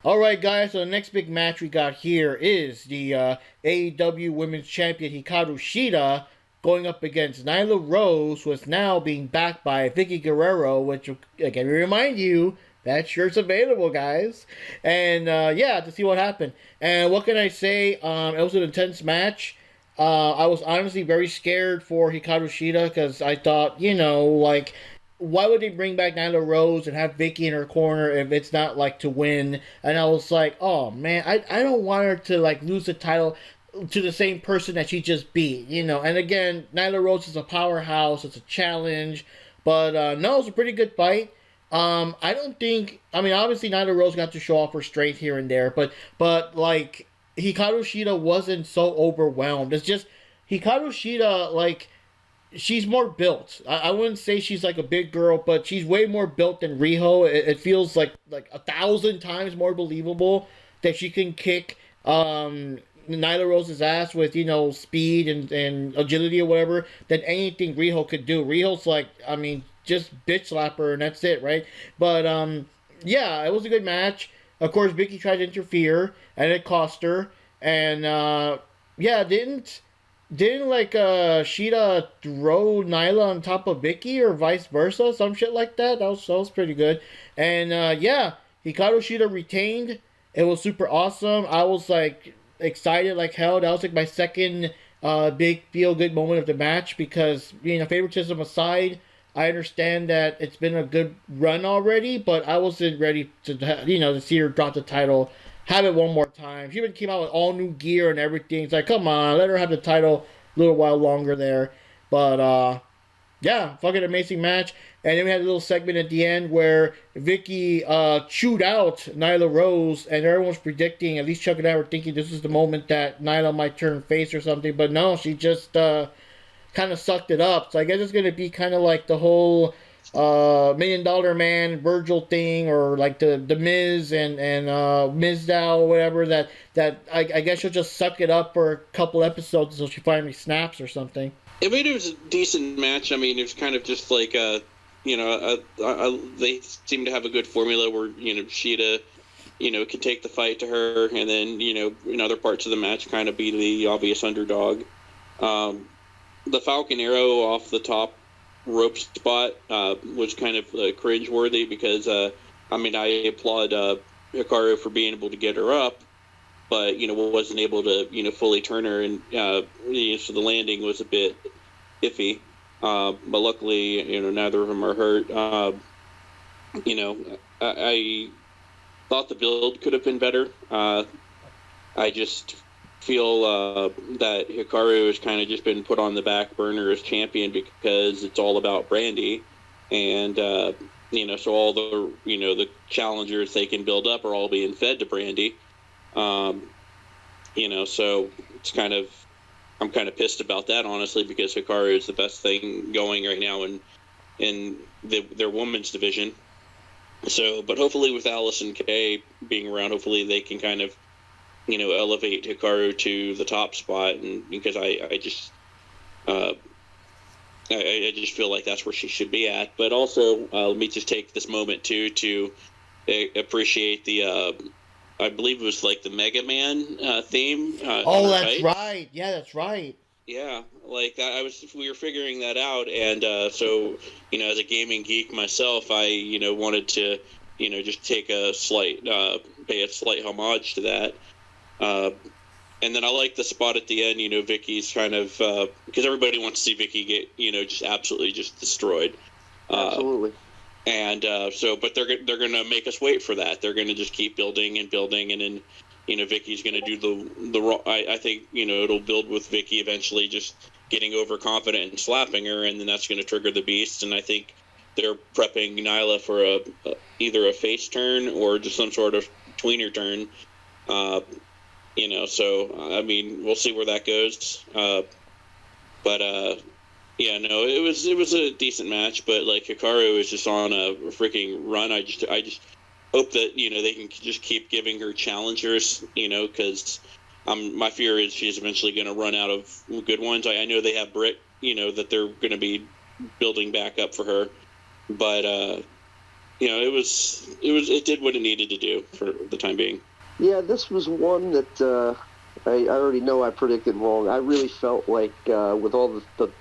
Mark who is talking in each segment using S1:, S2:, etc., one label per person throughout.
S1: Alright guys, so the next big match we got here is the AEW Women's Champion Hikaru Shida going up against Nyla Rose, who is now being backed by Vicky Guerrero, which again we remind you that shirt's available, guys. And yeah, to see what happened. And what can I say? It was an intense match. I was honestly very scared for Hikaru Shida because I thought, like, why would they bring back Nyla Rose and have Vicky in her corner if it's not like to win? And I was like, oh man, I don't want her to like lose the title to the same person that she just beat. And again, Nyla Rose is a powerhouse. It's a challenge, but no, it was a pretty good fight. I don't think. I mean, obviously Nyla Rose got to show off her strength here and there, but like Hikaru Shida wasn't so overwhelmed. It's just Hikaru Shida, like, she's more built. I wouldn't say she's like a big girl, but she's way more built than Riho. It feels like 1,000 times more believable that she can kick Nyla Rose's ass with speed and agility or whatever than anything Riho could do. Riho's like, I mean, just bitch slap her and that's it, right? But yeah, it was a good match. Of course, Vicky tried to interfere and it cost her. And yeah, didn't like Sheeta throw Nyla on top of Vicky or vice versa, some shit like that. That was pretty good. And yeah, Hikaru Shida retained. It was super awesome. I was like excited like hell. That was like my second big feel good moment of the match because favoritism aside, I understand that it's been a good run already, but I wasn't ready to see her drop the title, have it one more time. She even came out with all new gear and everything. It's like, come on, let her have the title a little while longer there. But yeah, fucking amazing match. And then we had a little segment at the end where Vicky chewed out Nyla Rose, and everyone's predicting, at least Chuck and I were thinking this is the moment that Nyla might turn face or something. But no, she just kind of sucked it up. So I guess it's going to be kind of like the whole Million Dollar Man Virgil thing, or like the Miz and Mizdow or whatever. That I guess she'll just suck it up for a couple episodes until she finally snaps or something.
S2: I mean, it was a decent match. I mean, it was kind of just like they seem to have a good formula where Sheeta can take the fight to her, and then in other parts of the match kind of be the obvious underdog. The Falcon Arrow off the top rope spot was kind of cringeworthy because I mean, I applaud Hikaru for being able to get her up, but wasn't able to fully turn her, and so the landing was a bit iffy. But luckily, neither of them are hurt. I thought the build could have been better. I just feel that Hikaru has kind of just been put on the back burner as champion because it's all about Brandy, and so all the challengers they can build up are all being fed to Brandy. So it's I'm kind of pissed about that, honestly, because Hikaru is the best thing going right now in their women's division. So, but hopefully with Allison Kay being around, hopefully they can kind of elevate Hikaru to the top spot, and because I just feel like that's where she should be at. But also, let me just take this moment too to appreciate the I believe it was like the Mega Man theme.
S1: Oh, that's right. Yeah, that's right.
S2: Yeah, like we were figuring that out, and so as a gaming geek myself, I wanted to just take a slight pay a slight homage to that. And then I like the spot at the end. Vicky's kind of because everybody wants to see Vicky get just absolutely just destroyed.
S3: Absolutely.
S2: And but they're gonna make us wait for that. They're gonna just keep building and building, and then Vicky's gonna do the I think it'll build with Vicky eventually just getting overconfident and slapping her, and then that's gonna trigger the beast. And I think they're prepping Nyla for either a face turn or just some sort of tweener turn. So I mean, we'll see where that goes. Yeah, no, it was a decent match, but like Hikaru is just on a freaking run. I just hope that they can just keep giving her challengers, because my fear is she's eventually going to run out of good ones. I know they have Britt, that they're going to be building back up for her, but it did what it needed to do for the time being.
S3: Yeah, this was one that I already know I predicted wrong. I really felt like with all the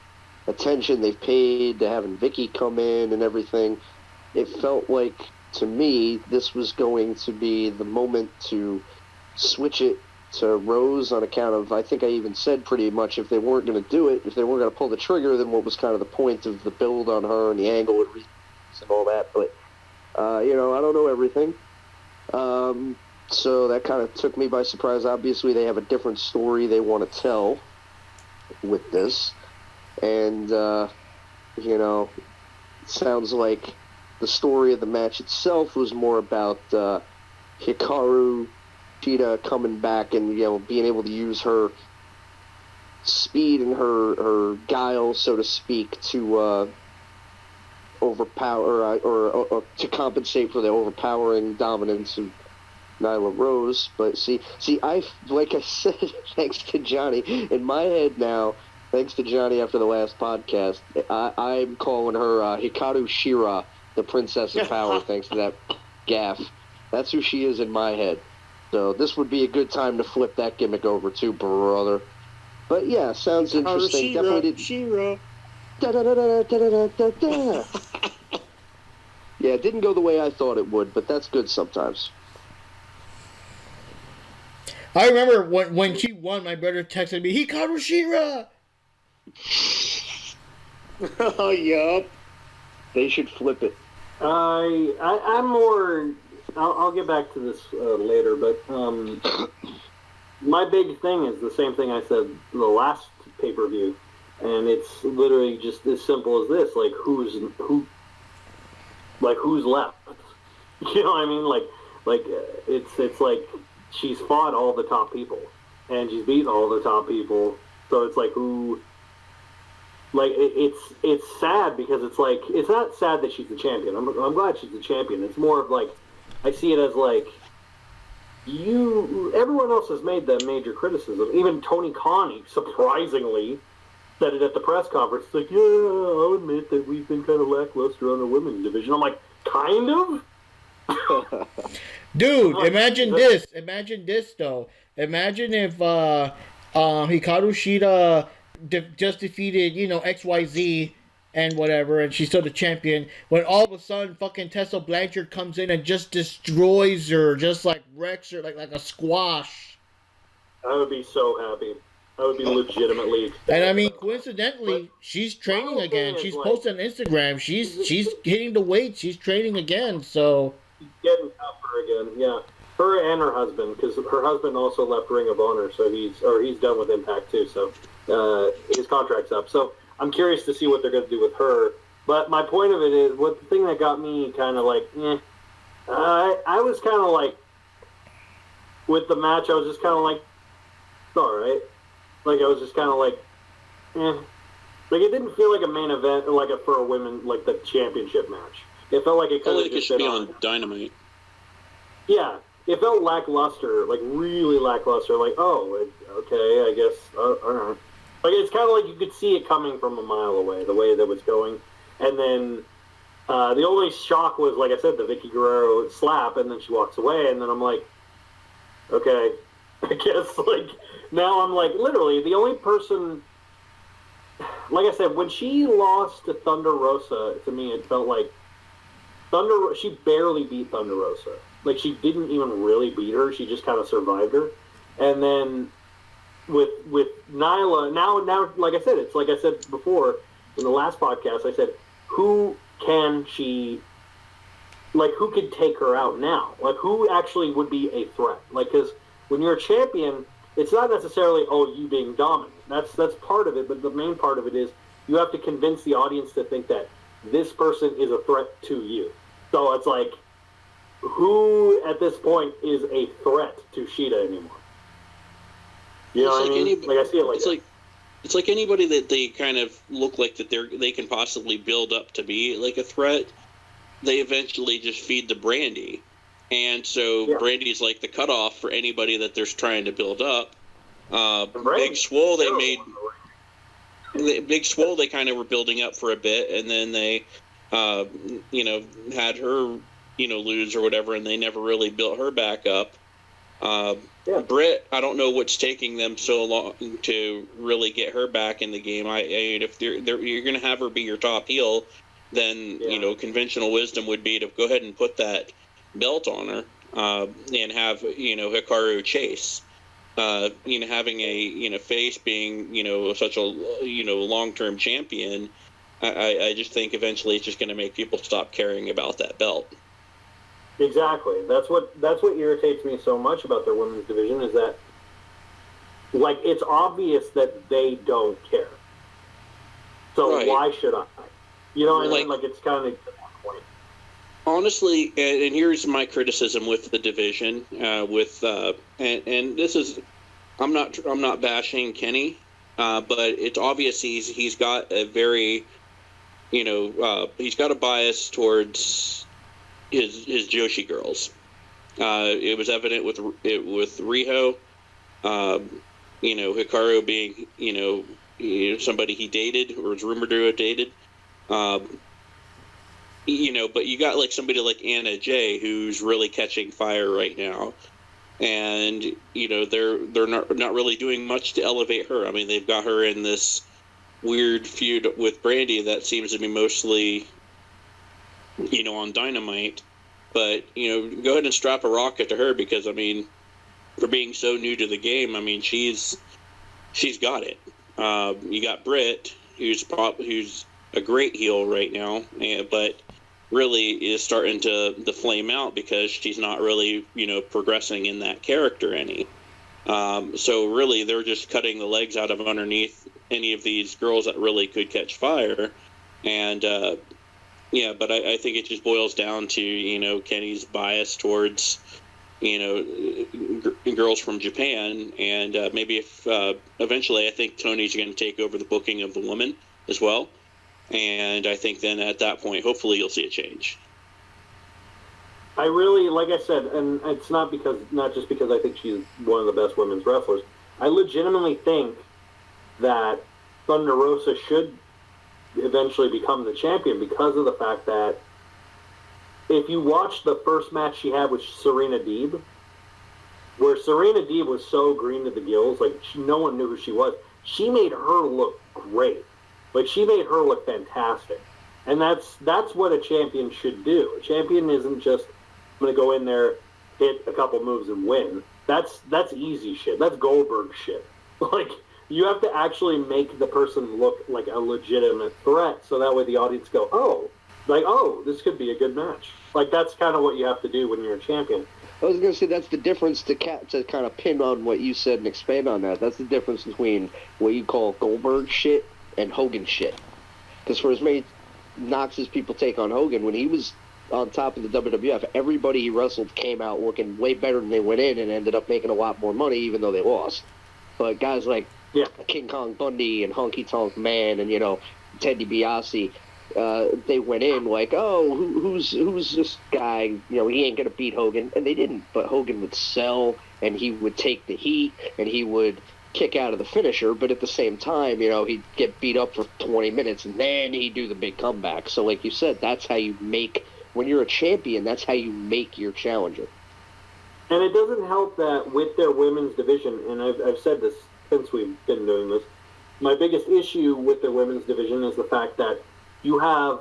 S3: attention they've paid to having Vicky come in and everything, it felt like, to me, this was going to be the moment to switch it to Rose on account of, I think I even said pretty much, if they weren't going to do it, if they weren't going to pull the trigger, then what was kind of the point of the build on her and the angle and all that. But, I don't know everything. So that kind of took me by surprise. Obviously, they have a different story they want to tell with this. And, it sounds like the story of the match itself was more about Hikaru Shida coming back and, being able to use her speed and her guile, so to speak, to overpower or to compensate for the overpowering dominance of Nyla Rose. But see, like I said, thanks to Johnny, in my head now, thanks to Johnny after the last podcast, I'm calling her Hikaru Shira, the Princess of Power, thanks to that gaffe. That's who she is in my head. So this would be a good time to flip that gimmick over too, brother. But yeah, sounds interesting.
S1: Shira,
S3: Definitely did.
S1: Shira.
S3: Da-da-da-da-da-da-da-da. Yeah, it didn't go the way I thought it would, but that's good sometimes.
S1: I remember when she won, my brother texted me, Hikaru Shira!
S3: Oh, yup. They should flip it.
S4: I'm more... I'll get back to this later, but my big thing is the same thing I said the last pay-per-view, and it's literally just as simple as this: like who's left? You know what I mean? Like it's like she's fought all the top people, and she's beaten all the top people. So it's like who? Like it's sad because it's like it's not sad that she's the champion. I'm glad she's the champion. It's more of like I see it as like everyone else has made that major criticism. Even Tony Khan, surprisingly, said it at the press conference. It's like, yeah, I'll admit that we've been kind of lackluster on the women's division. I'm like, kind of?
S1: Dude, imagine this. Imagine this, though. Imagine if Hikaru Shida just defeated, XYZ and whatever, and she's still the champion, when all of a sudden fucking Tessa Blanchard comes in and just destroys her, just like wrecks her like a squash.
S4: I would be so happy. I would be legitimately ecstatic.
S1: And I mean, coincidentally, she's training again. She's posted on Instagram. She's hitting the weight. She's training again, so...
S4: She's getting tougher again, yeah. Her and her husband, because her husband also left Ring of Honor, so he's done with Impact too, so his contract's up. So I'm curious to see what they're going to do with her. But my point of it is, the thing that got me kind of like, I was kind of like, with the match, I was just kind of like, it's all right. Like, I was just kind of like, Like, it didn't feel like a main event, or like for a women, like the championship match. It felt like it could have just been
S2: on Dynamite.
S4: Yeah, it felt lackluster, like really lackluster. Like, oh, okay, I guess, all right. Like, it's kind of like you could see it coming from a mile away, the way that was going. And then the only shock was, like I said, the Vicky Guerrero slap, and then she walks away, and then I'm like, okay, I guess, like, now I'm like, literally, the only person, like I said, when she lost to Thunder Rosa, to me, it felt like she barely beat Thunder Rosa. Like, she didn't even really beat her, she just kind of survived her. And then with Nyla, now, like I said, it's like I said before in the last podcast, I said, who can take her out now? Like, who actually would be a threat? Like, because when you're a champion, it's not necessarily, you being dominant. That's part of it, but the main part of it is you have to convince the audience to think that this person is a threat to you. So it's like, who at this point is a threat to Shida anymore? You know what I mean? Like, I see it like that.
S2: It's like anybody that they kind of look like that they can possibly build up to be like a threat, they eventually just feed the Brandy. And so Brandy's like the cutoff for anybody that they're trying to build up. Big Swole they kind of were building up for a bit, and then they had her lose or whatever, and they never really built her back up.
S4: Yeah.
S2: Britt, I don't know what's taking them so long to really get her back in the game. If you're going to have her be your top heel, then conventional wisdom would be to go ahead and put that belt on her and have Hikaru chase. Having a face being such a long-term champion, I just think eventually it's just going to make people stop caring about that belt.
S4: Exactly. That's what irritates me so much about their women's division is that, like, it's obvious that they don't care. So
S2: right.
S4: Why should I? You know what I mean?
S2: Like,
S4: it's kind of to that point.
S2: Honestly, and here's my criticism with the division, and this is, I'm not bashing Kenny, but it's obvious he's got a very, he's got a bias towards his Joshi girls. It was evident with Riho, Hikaru being somebody he dated or was rumored to have dated. But you got like somebody like Anna Jay who's really catching fire right now, and they're not really doing much to elevate her. I mean, they've got her in this weird feud with Brandy that seems to be mostly on Dynamite, but go ahead and strap a rocket to her because I mean, for being so new to the game, I mean she's got it. You got Britt, who's a great heel right now, but really is starting to flame out because she's not really progressing in that character any. So really, they're just cutting the legs out of underneath any of these girls that really could catch fire, and. But I think it just boils down to, Kenny's bias towards, girls from Japan. And maybe if eventually I think Tony's going to take over the booking of the woman as well. And I think then at that point, hopefully you'll see a change.
S4: I really, like I said, and it's not just because I think she's one of the best women's wrestlers. I legitimately think that Thunder Rosa should eventually become the champion because of the fact that if you watch the first match she had with Serena Deeb, where Serena Deeb was so green to the gills, like no one knew who she was, she made her look great. Like she made her look fantastic. And that's what a champion should do. A champion isn't just I'm going to go in there, hit a couple moves and win. That's easy shit. That's Goldberg shit. Like you have to actually make the person look like a legitimate threat, so that way the audience go, oh, this could be a good match. Like, that's kind of what you have to do when you're a champion.
S3: I was going to say that's the difference to kind of pin on what you said and expand on that. That's the difference between what you call Goldberg shit and Hogan shit. Because for as many knocks as people take on Hogan, when he was on top of the WWF, everybody he wrestled came out looking way better than they went in and ended up making a lot more money, even though they lost. But guys like King Kong Bundy and Honky Tonk Man and Ted DiBiase, they went in like, who's this guy? He ain't gonna beat Hogan, and they didn't. But Hogan would sell, and he would take the heat, and he would kick out of the finisher. But at the same time, he'd get beat up for 20 minutes, and then he'd do the big comeback. So, like you said, that's how you make when you're a champion. That's how you make your challenger.
S4: And it doesn't help that with their women's division, and I've said this since we've been doing this, my biggest issue with the women's division is the fact that you have,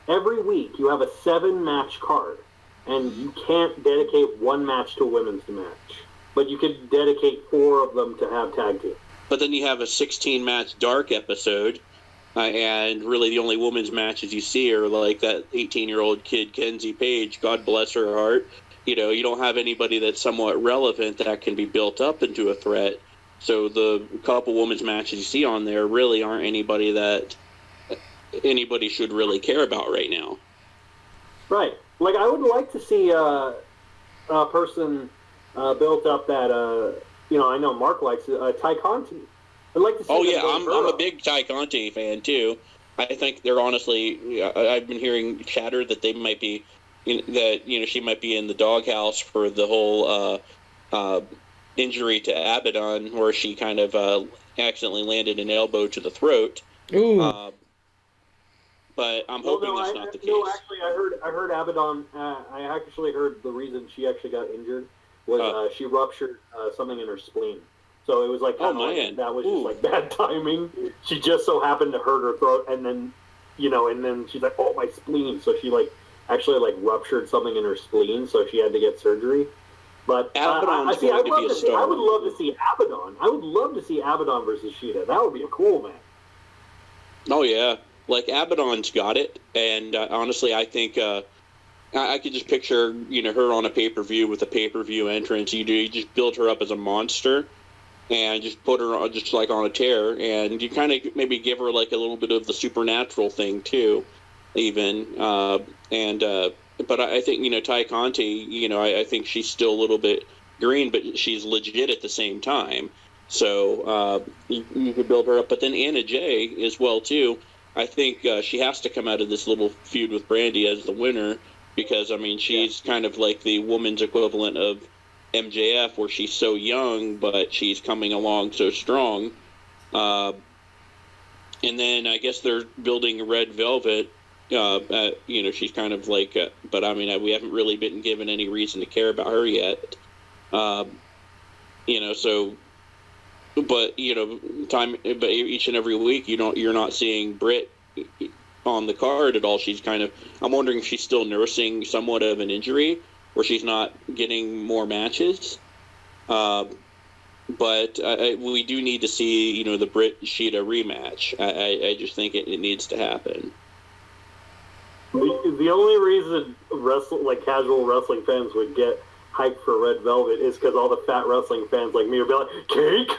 S4: every week, you have a 7-match card, and you can't dedicate one match to a women's match. But you could dedicate 4 of them to have tag team.
S2: But then you have a 16-match dark episode, and really the only women's matches you see are like that 18-year-old kid, Kenzie Page, God bless her heart. You don't have anybody that's somewhat relevant that can be built up into a threat. So the couple women's matches you see on there really aren't anybody that anybody should really care about right now.
S4: Right. Like, I would like to see a person built up that, I know Mark likes Ty Conti. I'd like to see
S2: I'm a big Ty Conti fan, too. I think they're honestly, I've been hearing chatter that they might be, she might be in the doghouse for the whole injury to Abaddon, where she kind of accidentally landed an elbow to the throat.
S1: Ooh.
S2: but I'm hoping that's not the case.
S4: No, actually, I heard Abaddon. I actually heard the reason she actually got injured was she ruptured something in her spleen. So it was like, that was just like bad timing. She just so happened to hurt her throat, and then, and then she's like, oh, my spleen. So she actually ruptured something in her spleen, so she had to get surgery. But I would love to see Abaddon. I would love to see Abaddon versus Shida. That would be a cool match.
S2: Oh yeah, Abaddon's got it, and honestly, I think I could just picture her on a pay-per-view with a pay-per-view entrance. You just build her up as a monster, and just put her on, just on a tear, and you kind of maybe give her a little bit of the supernatural thing too, even. But I think Ty Conti, I think she's still a little bit green, but she's legit at the same time. So you could build her up. But then Anna Jay as well too. I think she has to come out of this little feud with Brandy as the winner, because she's kind of like the woman's equivalent of MJF, where she's so young but she's coming along so strong. And then I guess they're building Red Velvet. She's kind of but we haven't really been given any reason to care about her yet. So. But but each and every week you're not seeing Britt on the card at all. She's I'm wondering if she's still nursing somewhat of an injury, where she's not getting more matches. But we do need to see the Britt Shida rematch. I just think it needs to happen.
S4: The only reason casual wrestling fans would get hyped for Red Velvet is because all the fat wrestling fans like me would be like, cake.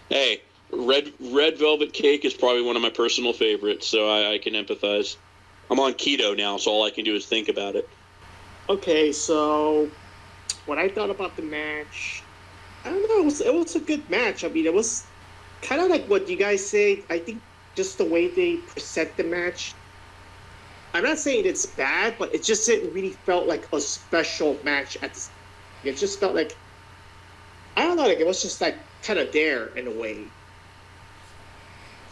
S2: Hey, red velvet cake is probably one of my personal favorites, so I can empathize. I'm on keto now, so all I can do is think about it.
S5: Okay, so what I thought about the match, I don't know, it was a good match. It was kind of like what you guys say. I think just the way they present the match, I'm not saying it's bad, but it just didn't really felt like a special match. It just felt like, I don't know, it was just kind of there in a way.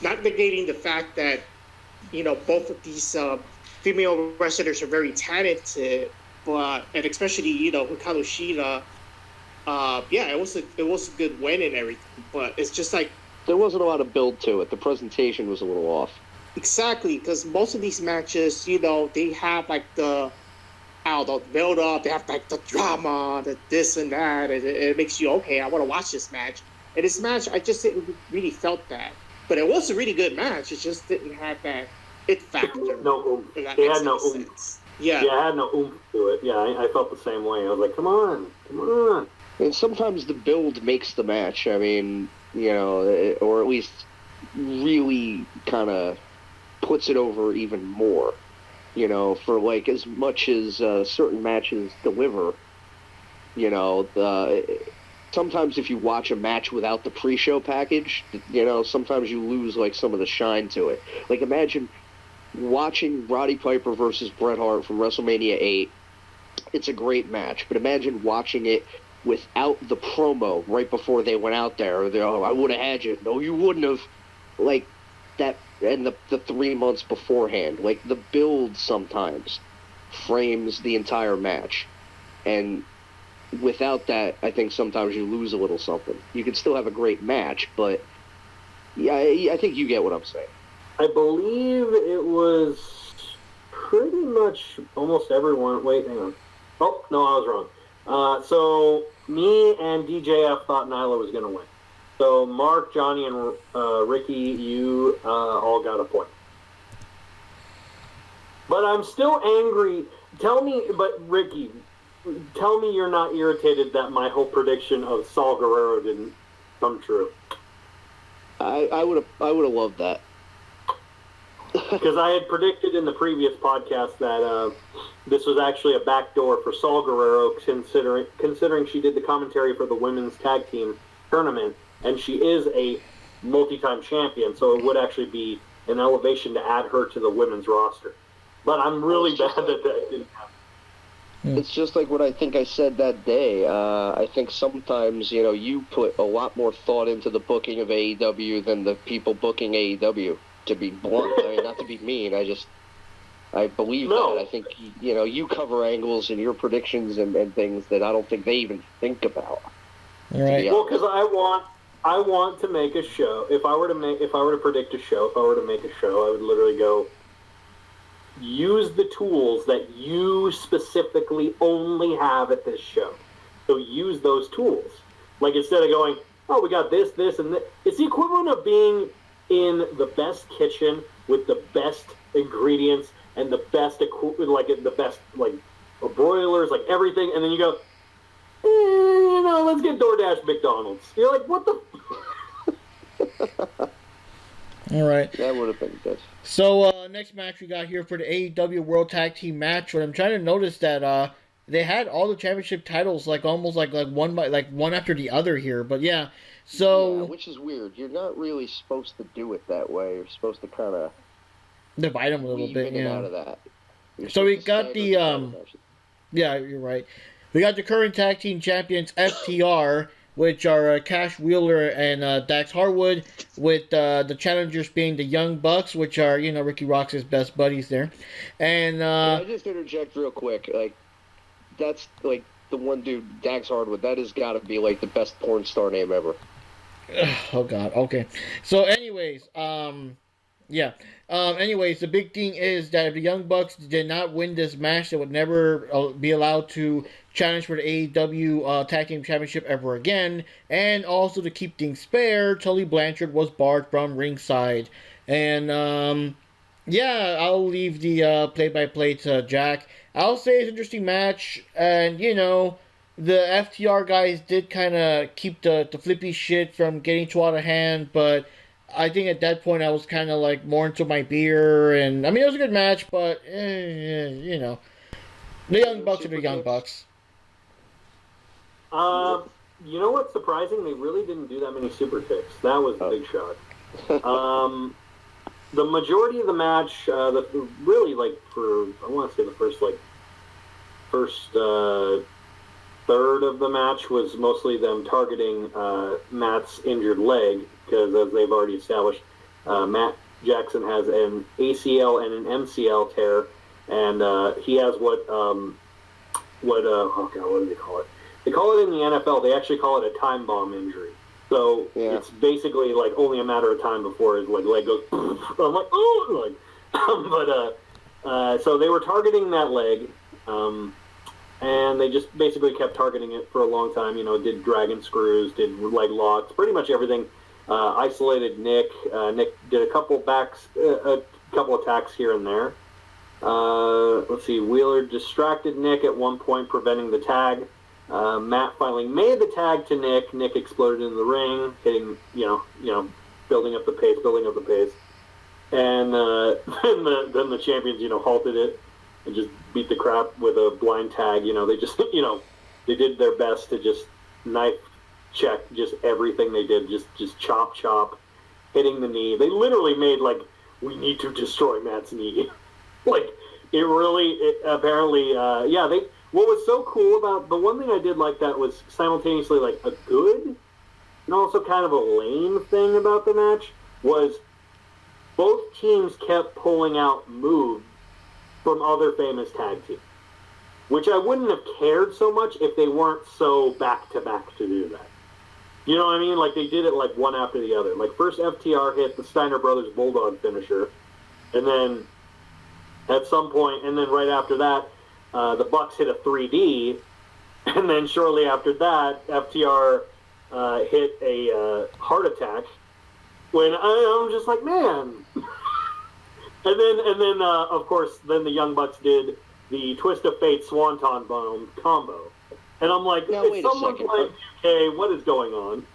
S5: Not negating the fact that, both of these female wrestlers are very talented, and especially, Hikaru Shida, it was a good win and everything, but it's just
S3: there wasn't a lot of build to it. The presentation was a little off.
S5: Exactly, because most of these matches, they have the build up, they have the drama, the this and that, and it makes you, okay, I want to watch this match. And this match, I just didn't really felt that. But it was a really good match. It just didn't have that it factor.
S4: No oomph. It had no oomph. Yeah, it had no oomph to it. Yeah, I felt the same way. I was like, come on.
S3: And sometimes the build makes the match. Or at least really kind of puts it over even more. For as much as certain matches deliver, sometimes if you watch a match without the pre-show package, sometimes you lose some of the shine to it. Imagine watching Roddy Piper versus Bret Hart from WrestleMania 8. It's a great match, but imagine watching it without the promo right before they went out there. I would have had you. No, you wouldn't have. That, and the 3 months beforehand. The build sometimes frames the entire match. And without that, I think sometimes you lose a little something. You can still have a great match, but yeah, I think you get what I'm saying.
S4: I believe it was pretty much almost everyone. Wait, hang on. Oh, no, I was wrong. So me and DJF thought Nyla was going to win. So Mark, Johnny, and Ricky, you all got a point. But I'm still angry. Ricky, tell me you're not irritated that my whole prediction of Saul Guerrero didn't come true.
S3: I would have loved that.
S4: Because I had predicted in the previous podcast that this was actually a backdoor for Saul Guerrero, considering she did the commentary for the women's tag team tournament, and she is a multi-time champion, so it would actually be an elevation to add her to the women's roster. But I'm really bad that didn't happen.
S3: It's just like what I think I said that day. I think sometimes, you put a lot more thought into the booking of AEW than the people booking AEW. to be blunt. I mean, not to be mean. I believe
S4: No.
S3: that. I think, you cover angles in your predictions and things that I don't think they even think about.
S1: All right.
S4: Well, because I want to make a show. If I were to predict a show, if I were to make a show, I would literally go, use the tools that you specifically only have at this show. So use those tools. Like, instead of going, oh, we got this, and this. It's the equivalent of being in the best kitchen with the best ingredients and the best broilers, like everything, and then you go, let's get DoorDash McDonald's. You're like, what the?
S1: All right.
S3: That would have been good.
S1: So next match we got here for the AEW World Tag Team match. But I'm trying to notice that they had all the championship titles almost like one after the other here. But yeah, so
S3: yeah, which is weird. You're not really supposed to do it that way. You're supposed to kind of
S1: divide them a little bit.
S3: in and
S1: Yeah.
S3: out of that.
S1: So we got the yeah, you're right. We got the current tag team champions FTR, which are Cash Wheeler and Dax Harwood, with the challengers being the Young Bucks, which are Rikki Roxx's best buddies there. And
S3: Can I just interject real quick? That's the one dude, Dax Harwood. That has got to be the best porn star name ever.
S1: Oh God. Okay. So, anyways, yeah. Anyways, the big thing is that if the Young Bucks did not win this match, they would never be allowed to challenge for the AEW Tag Team Championship ever again. And also, to keep things fair, Tully Blanchard was barred from ringside. And yeah, I'll leave the play-by-play to Jack. I'll say it's an interesting match, and the FTR guys did kind of keep the flippy shit from getting too out of hand, but I think at that point I was kind of more into my beer, and I mean it was a good match, but the Young Bucks are the Young Bucks.
S4: You know what's surprising? They really didn't do that many super kicks. That was a big shock. The majority of the match, really I want to say the first third of the match was mostly them targeting Matt's injured leg, because as they've already established, Matt Jackson has an ACL and an MCL tear, and he has what do they call it? They call it in the NFL. They actually call it a time bomb injury. So it's basically only a matter of time before his leg goes. I'm like, oh, so they were targeting that leg, and they just basically kept targeting it for a long time. Did dragon screws, did leg locks, pretty much everything. Isolated Nick. Nick did a couple attacks here and there. Let's see. Wheeler distracted Nick at one point, preventing the tag. Matt finally made the tag to Nick. Nick exploded in the ring, hitting, building up the pace. And then the champions, halted it and just beat the crap with a blind tag. They just, they did their best to just knife check just everything they did, just chop, hitting the knee. They literally made we need to destroy Matt's knee. Apparently, what was so cool about the one thing I did like that was simultaneously a good and also kind of a lame thing about the match was both teams kept pulling out moves from other famous tag teams, which I wouldn't have cared so much if they weren't so back-to-back to do that. You know what I mean? They did it one after the other. First FTR hit the Steiner Brothers Bulldog finisher, and then at some point, and then right after that, the Bucks hit a 3D, and then shortly after that, FTR hit a heart attack. When I'm just like, man. and then of course, then the Young Bucks did the Twist of Fate Swanton Bomb combo, and I'm like, is someone playing UK? What is going on?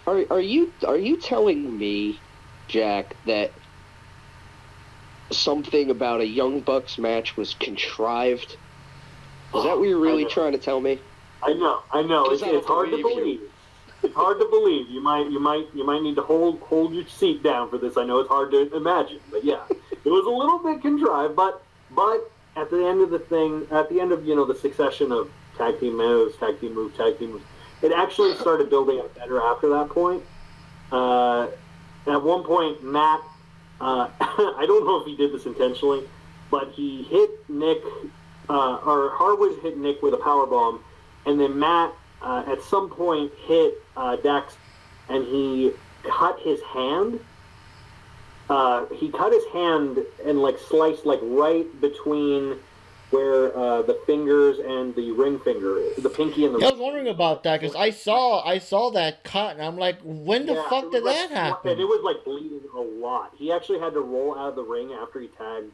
S3: Are you telling me, Jack, that something about a Young Bucks match was contrived? Is that what you're really trying to tell me?
S4: I know. It's hard to believe. It's hard to believe. You might need to hold your seat down for this. I know it's hard to imagine, but yeah, it was a little bit contrived. But at the end of the thing, at the end of the succession of tag team moves, it actually started building up better after that point. At one point, Matt I don't know if he did this intentionally, but he hit Nick, or Harwood hit Nick with a power bomb, and then Matt at some point hit Dax, and he cut his hand. He cut his hand and like sliced like right between where the fingers and the ring finger, the pinky and the.
S1: Yeah, I was wondering about that because I saw that cut and I'm like, when the fuck did that happen?
S4: And it was like bleeding a lot. He actually had to roll out of the ring after he tagged.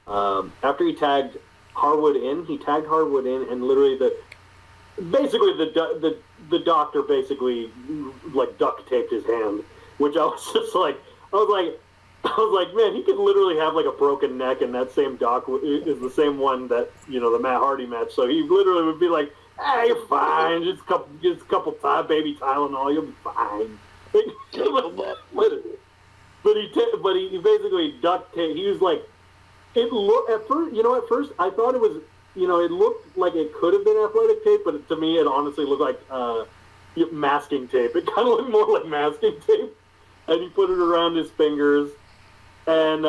S4: After he tagged Harwood in, and literally the doctor basically like duct taped his hand, which I was like, man, he could literally have like a broken neck, and that same doc is the same one that, the Matt Hardy match. So he literally would be like, "Hey, you're fine. Just a couple time, baby Tylenol, you'll be fine." But he basically duct taped. He was like, it looked at first. At first I thought it was, it looked like it could have been athletic tape, but to me it honestly looked like masking tape. It kind of looked more like masking tape, and he put it around his fingers. And,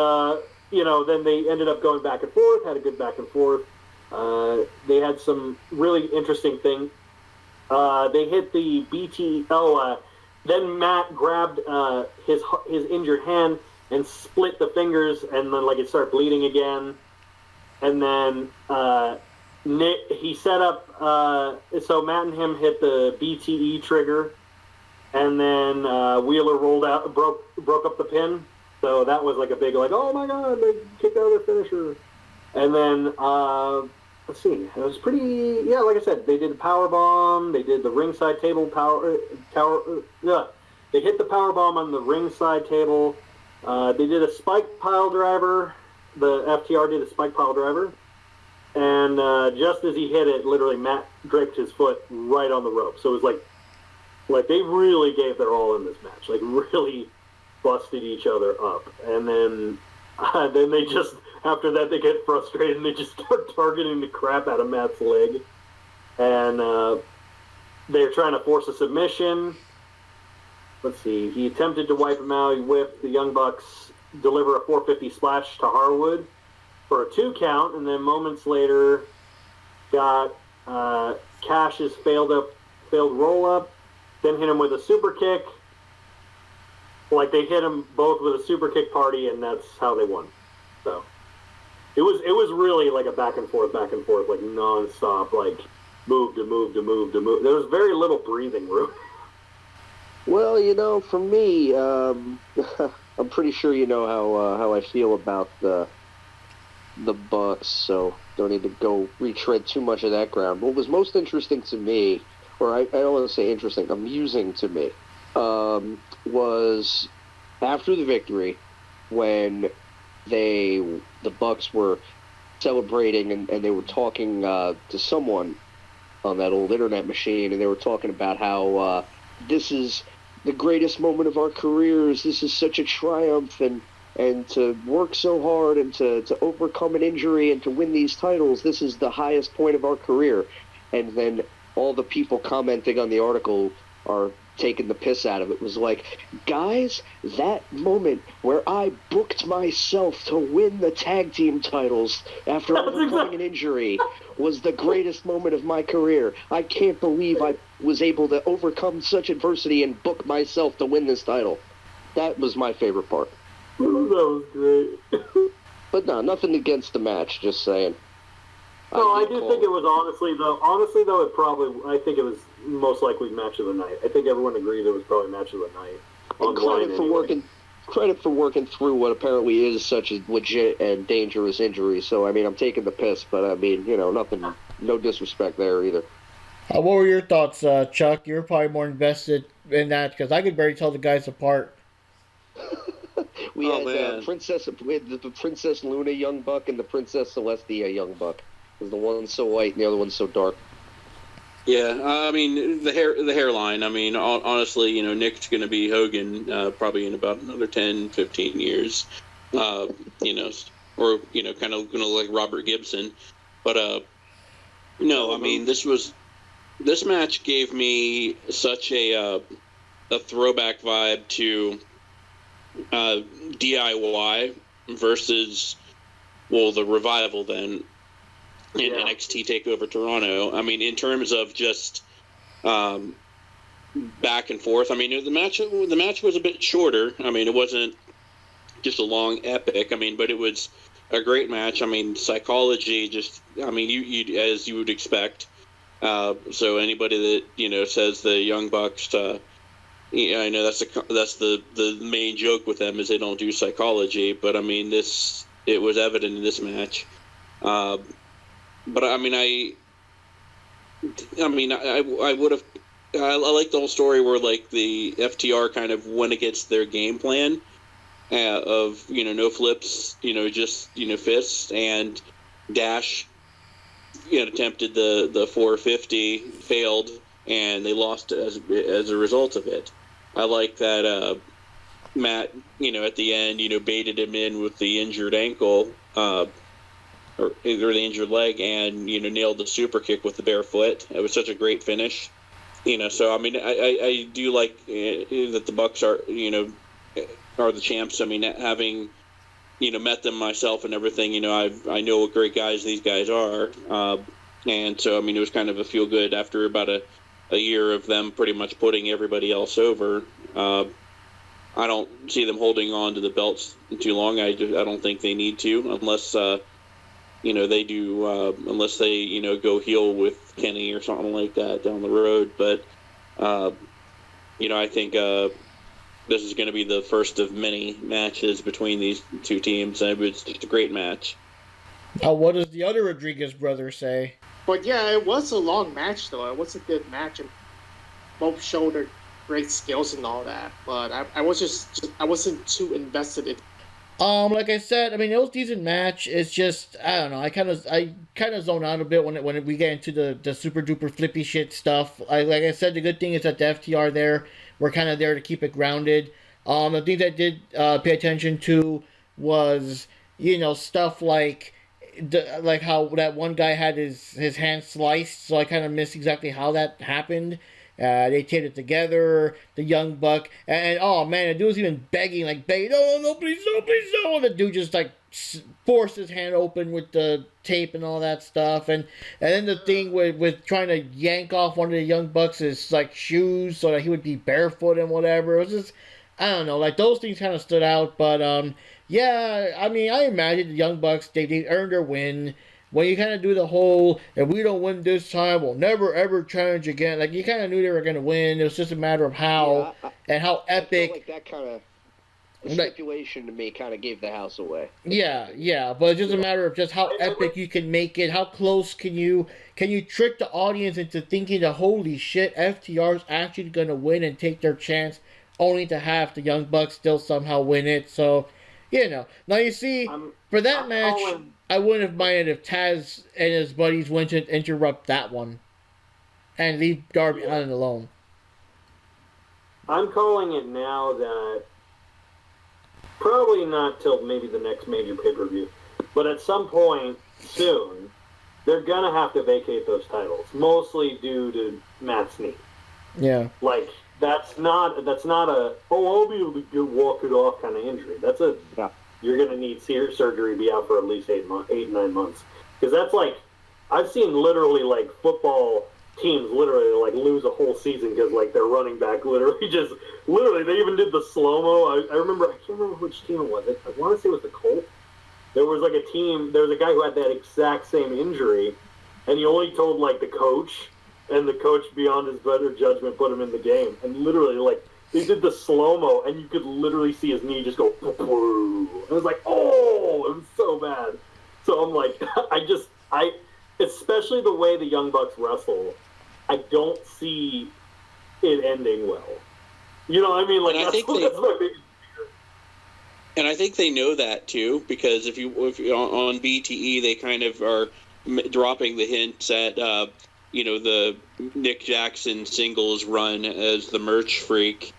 S4: then they ended up going back and forth, had a good back and forth. They had some really interesting things. They hit the BT. Then Matt grabbed his injured hand and split the fingers, and then, it started bleeding again. And then Nick, he set up, so Matt and him hit the BTE trigger, and then Wheeler rolled out, broke up the pin. So that was like a big, oh my god, they kicked out their finisher. And then, let's see, it was pretty, like I said, they did the power bomb, they did the ringside table they hit the power bomb on the ringside table. They did a spike pile driver. The FTR did a spike pile driver. And just as he hit it, literally Matt draped his foot right on the rope. So it was like they really gave their all in this match. Really busted each other up, and then they just, after that, they get frustrated and they just start targeting the crap out of Matt's leg, and they're trying to force a submission. Let's see, he attempted to wipe him out. He whipped the Young Bucks, deliver a 450 splash to Harwood for a 2 count, and then moments later got Cash's failed roll up, then hit him with a super kick. They hit them both with a super kick party, and that's how they won. So it was really like a back and forth, nonstop, move to move to move to move. There was very little breathing room.
S3: Well, for me, I'm pretty sure you know how I feel about the Bucks, so don't need to go retread too much of that ground. What was most interesting to me, or I don't want to say interesting, amusing to me, was after the victory when the Bucks were celebrating and they were talking to someone on that old internet machine, and they were talking about how this is the greatest moment of our careers, this is such a triumph, and to work so hard and to overcome an injury and to win these titles, this is the highest point of our career. And then all the people commenting on the article are taking the piss out of it. It was like, guys, that moment where I booked myself to win the tag team titles after overcoming an injury was the greatest moment of my career. I can't believe I was able to overcome such adversity and book myself to win this title. That was my favorite part.
S4: That was great.
S3: But no, nothing against the match, just saying.
S4: No, I do think it was honestly though, I think it was most likely match of the night. I think everyone agreed it was probably match of the night.
S3: And credit for working through what apparently is such a legit and dangerous injury. So, I'm taking the piss, but nothing, no disrespect there either.
S1: What were your thoughts, Chuck? You're probably more invested in that because I could barely tell the guys apart.
S3: We had the Princess Luna Young Buck and the Princess Celestia Young Buck. The one's so white and the other one's so dark.
S2: Yeah, the hairline. Honestly, Nick's going to be Hogan probably in about another 10, 15 years. Or kind of going to look like Robert Gibson. But no, this match gave me such a throwback vibe to DIY versus, well, the Revival then in NXT TakeOver Toronto. I mean, in terms of just back and forth. I mean, the match was a bit shorter. I mean, it wasn't just a long epic. I mean, but it was a great match. I mean, Psychology just. I mean, you as you would expect. So anybody that says the Young Bucks. I know that's the main joke with them is they don't do Psychology. But I mean, it was evident in this match. But I mean, I would have. I like the whole story where like the FTR kind of went against their game plan of no flips, just fists, and Dash attempted the 450, failed, and they lost as a result of it. I like that Matt at the end baited him in with the injured ankle or the injured leg and nailed the super kick with the bare foot. It was such a great finish. So I mean, I do like that the Bucks are the champs. I mean, having met them myself and everything, I know what great guys these guys are, and so I mean, it was kind of a feel good after about a year of them pretty much putting everybody else over. I don't see them holding on to the belts too long. I don't think they need to unless. They do unless they go heel with Kenny or something like that down the road. But I think this is going to be the first of many matches between these two teams, and it's just a great match.
S1: What does the other Rodriguez brothers say?
S5: But yeah, it was a long match though. It was a good match, and both showed their great skills and all that. But I wasn't too invested in.
S1: Like I said, I mean, it was a decent match. It's just, I don't know, I kind of zone out a bit when we get into the super duper flippy shit stuff. Like I said, the good thing is that the FTR there, we're kind of there to keep it grounded. The things I did pay attention to was, stuff like how that one guy had his hand sliced, so I kind of missed exactly how that happened. They taped it together, the Young Buck, and oh man, the dude was even begging, no, please, no, please, no. And the dude just forced his hand open with the tape and all that stuff, and then the thing with trying to yank off one of the Young Bucks' shoes so that he would be barefoot and whatever. It was just, I don't know, those things kind of stood out, but yeah, I mean, I imagine the Young Bucks they earned their win. When you kind of do the whole, if we don't win this time, we'll never ever challenge again. You kind of knew they were going to win. It was just a matter of how and how epic.
S3: I feel like that kind of stipulation to me kind of gave the house away.
S1: Yeah, but it's just a matter of just how epic you can make it. How close can you trick the audience into thinking that holy shit, FTR's actually going to win and take their chance, only to have the Young Bucks still somehow win it. So, now you see for that match. I wouldn't have minded if Taz and his buddies went to interrupt that one and leave Darby Allin alone.
S4: I'm calling it now that probably not till maybe the next major pay-per-view, but at some point soon, they're going to have to vacate those titles, mostly due to Matt's knee.
S1: Yeah.
S4: That's not a, I'll be able to walk it off kind of injury. That's a... Yeah. You're going to need surgery, be out for at least 8, 9 months. Because that's I've seen literally football teams literally lose a whole season because their running back literally they even did the slow-mo. I can't remember which team it was. I want to say it was the Colts. There was there was a guy who had that exact same injury, and he only told the coach, and the coach beyond his better judgment put him in the game. And literally they did the slow-mo, and you could literally see his knee just go, poo-poo. It was oh, it was so bad. So I'm especially the way the Young Bucks wrestle, I don't see it ending well. You know what I mean? That's my biggest fear.
S2: And I think they know that, too, because if you on BTE, they kind of are dropping the hints at, the Nick Jackson singles run as the merch freak.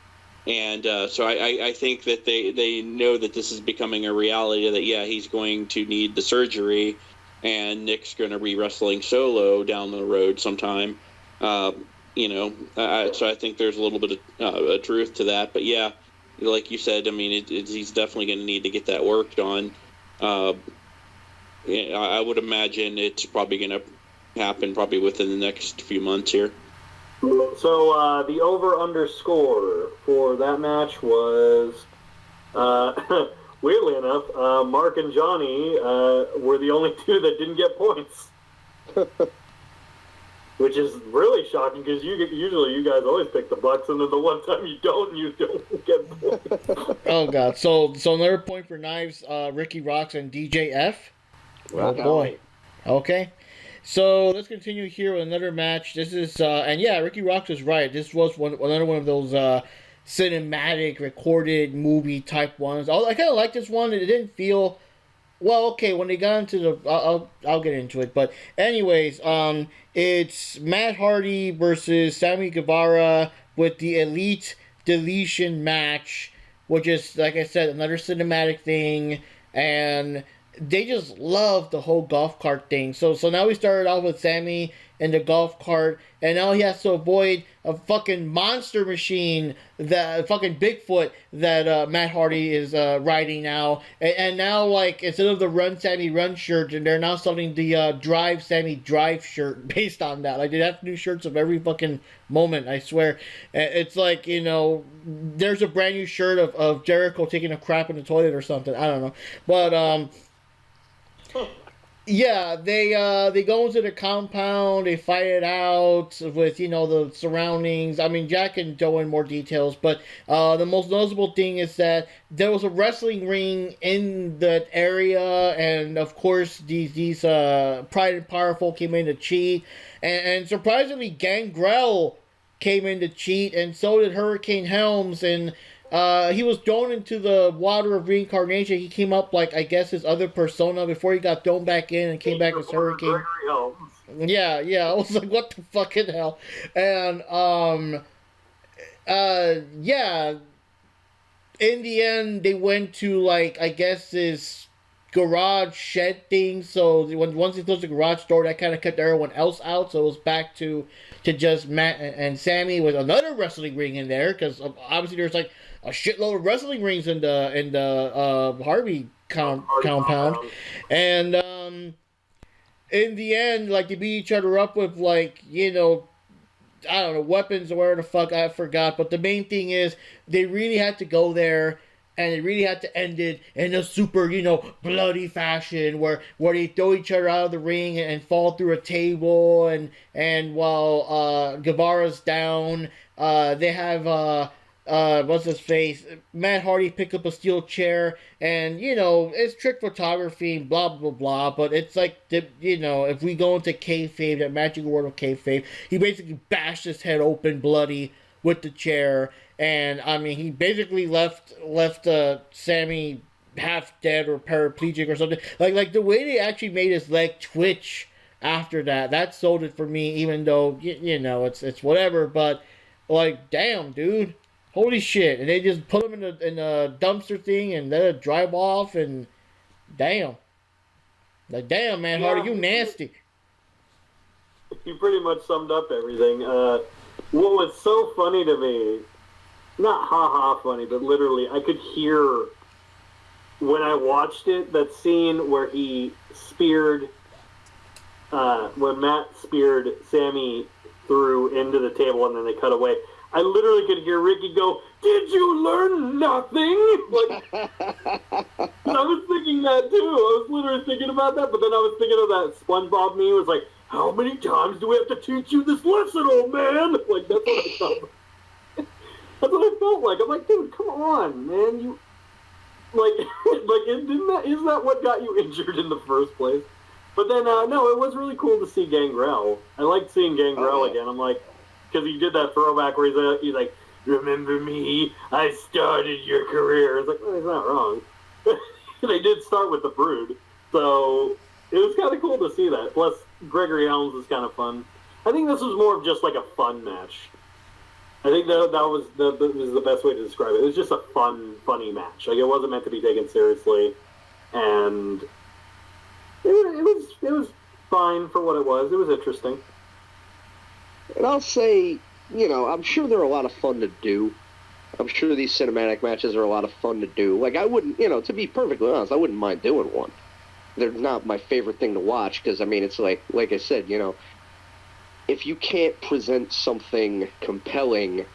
S2: And so I think that they know that this is becoming a reality, that, he's going to need the surgery, and Nick's going to be wrestling solo down the road sometime. So I think there's a little bit of truth to that. But, like you said, I mean, he's definitely going to need to get that worked on. Yeah, I would imagine it's probably going to happen probably within the next few months here.
S4: So the over-under score for that match was, weirdly enough, Mark and Johnny were the only two that didn't get points. Which is really shocking because usually you guys always pick the Bucks, and then the one time you don't get points.
S1: Oh god! So another point for Knives, Rikki Roxx and DJF. Oh boy. Okay. So let's continue here with another match. This is and yeah, Rikki Roxx is right. This was another one of those cinematic recorded movie type ones. I kind of like this one. It didn't feel well. Okay, when they got into the, I'll get into it. But anyways, it's Matt Hardy versus Sammy Guevara with the Elite Deletion match, which is, like I said, another cinematic thing, and they just love the whole golf cart thing. So now we started off with Sammy in the golf cart, and now he has to avoid a fucking monster machine, that fucking Bigfoot that Matt Hardy is riding now. And now, like, instead of the Run Sammy Run shirt, and they're now selling the Drive Sammy Drive shirt based on that. Like, they have new shirts of every fucking moment, I swear. It's like, you know, there's a brand new shirt of Jericho taking a crap in the toilet or something. I don't know. But, yeah, they go into the compound, they fight it out with, you know, the surroundings. I mean, Jack can go in more details, but the most noticeable thing is that there was a wrestling ring in that area, and of course these Pride and Powerful came in to cheat, and surprisingly Gangrel came in to cheat, and so did Hurricane Helms, and he was thrown into the water of reincarnation. He came up like, I guess, his other persona before he got thrown back in and came back as Hurricane. Yeah. I was like, what the fucking hell? And, yeah. In the end, they went to, like, I guess this garage shed thing. So once he closed the garage door, that kind of kept everyone else out. So it was back to just Matt and Sammy with another wrestling ring in there, because obviously there's like a shitload of wrestling rings in the Harvey compound, and in the end, like, they beat each other up with, like, you know, I don't know, weapons or whatever the fuck, I forgot. But the main thing is they really had to go there, and they really had to end it in a super, you know, bloody fashion where they throw each other out of the ring and fall through a table, and while Guevara's down, they have what's his face, Matt Hardy pick up a steel chair, and, you know, it's trick photography and blah blah blah, but it's like, you know, if we go into kayfabe, that magic world of kayfabe, he basically bashed his head open bloody with the chair, and I mean, he basically left Sammy half dead or paraplegic or something. Like the way they actually made his leg twitch after that sold it for me, even though, you know, it's whatever, but, like, damn, dude. Holy shit. And they just put him in a dumpster thing and let it drive off, and damn. Like, damn, man, yeah. Hardy, you nasty.
S4: You pretty much summed up everything. What was so funny to me, not ha-ha funny, but literally, I could hear, when I watched it, that scene where he speared, when Matt speared Sammy through into the table and then they cut away. I literally could hear Ricky go, "Did you learn nothing?" Like, I was thinking that too. I was literally thinking about that, but then I was thinking of that SpongeBob meme. It was like, "How many times do we have to teach you this lesson, old man?" Like, that's what I felt. That's what I felt like. I'm like, dude, come on, man. You isn't that what got you injured in the first place? But then, no, it was really cool to see Gangrel. I liked seeing Gangrel again. I'm like, because he did that throwback where he's like, "Remember me? I started your career." It's like, well, he's not wrong. They did start with the Brood, so it was kind of cool to see that. Plus, Gregory Helms is kind of fun. I think this was more of just like a fun match. I think that was the best way to describe it. It was just a funny match. Like, it wasn't meant to be taken seriously, and it was fine for what it was. It was interesting.
S3: And I'll say, you know, I'm sure they're a lot of fun to do. I'm sure these cinematic matches are a lot of fun to do. Like, I wouldn't, to be perfectly honest, I wouldn't mind doing one. They're not my favorite thing to watch because, I mean, it's like I said, if you can't present something compelling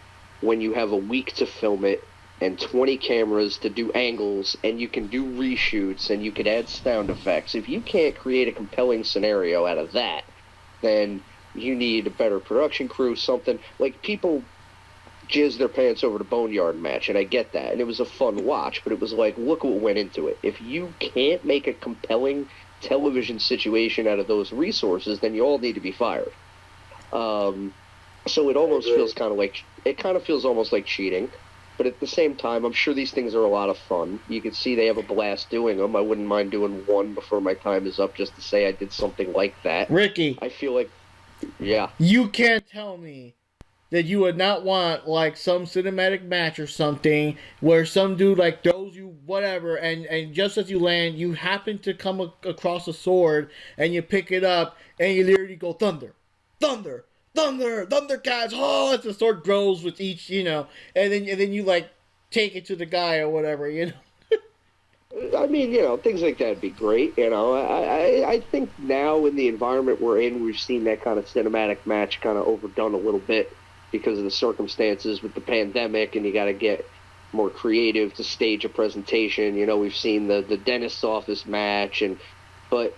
S3: when you have a week to film it and 20 cameras to do angles and you can do reshoots and you can add sound effects, if you can't create a compelling scenario out of that, then you need a better production crew, something. Like, people jizz their pants over the Boneyard match, and I get that, and it was a fun watch, but it was like, look what went into it. If you can't make a compelling television situation out of those resources, then you all need to be fired. So it almost feels feels almost like cheating, but at the same time, I'm sure these things are a lot of fun. You can see they have a blast doing them. I wouldn't mind doing one before my time is up just to say I did something like that.
S1: Ricky,
S3: I feel like, yeah.
S1: You can't tell me that you would not want like some cinematic match or something where some dude like throws you whatever and just as you land you happen to come across a sword and you pick it up and you literally go thunder, thunder, thunder, thundercats, oh, as the sword grows with each, and then you like take it to the guy or whatever,
S3: I mean, things like that would be great. I think now in the environment we're in, we've seen that kind of cinematic match kind of overdone a little bit because of the circumstances with the pandemic, and you got to get more creative to stage a presentation. We've seen the dentist's office match, but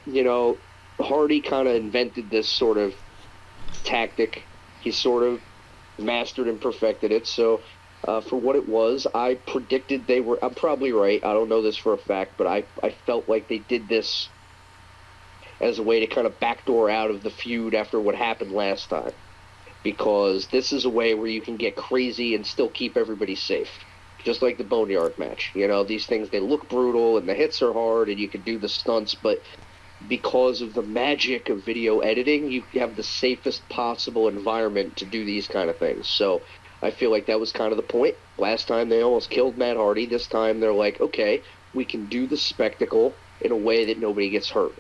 S3: Hardy kind of invented this sort of tactic. He sort of mastered and perfected it. So for what it was, I predicted they were. I'm probably right. I don't know this for a fact, but I felt like they did this as a way to kind of backdoor out of the feud after what happened last time. Because this is a way where you can get crazy and still keep everybody safe. Just like the Boneyard match. These things, they look brutal and the hits are hard and you can do the stunts, but because of the magic of video editing, you have the safest possible environment to do these kind of things. So I feel like that was kind of the point. Last time they almost killed Matt Hardy. This time they're like, okay, we can do the spectacle in a way that nobody gets hurt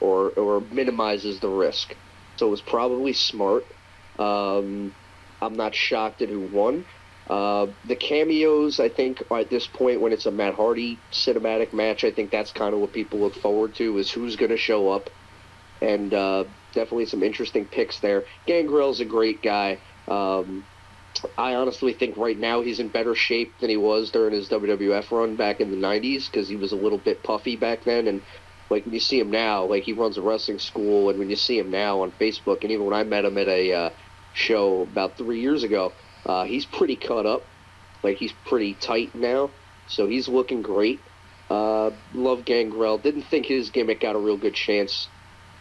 S3: or minimizes the risk. So it was probably smart. I'm not shocked at who won. The cameos, I think, at this point, when it's a Matt Hardy cinematic match, I think that's kind of what people look forward to, is who's going to show up. And definitely some interesting picks there. Gangrel's a great guy. I honestly think right now he's in better shape than he was during his WWF run back in the 90s, because he was a little bit puffy back then. And like when you see him now, like he runs a wrestling school, and when you see him now on Facebook, and even when I met him at a show about 3 years ago, he's pretty cut up. Like, he's pretty tight now, so he's looking great. Love Gangrel. Didn't think his gimmick got a real good chance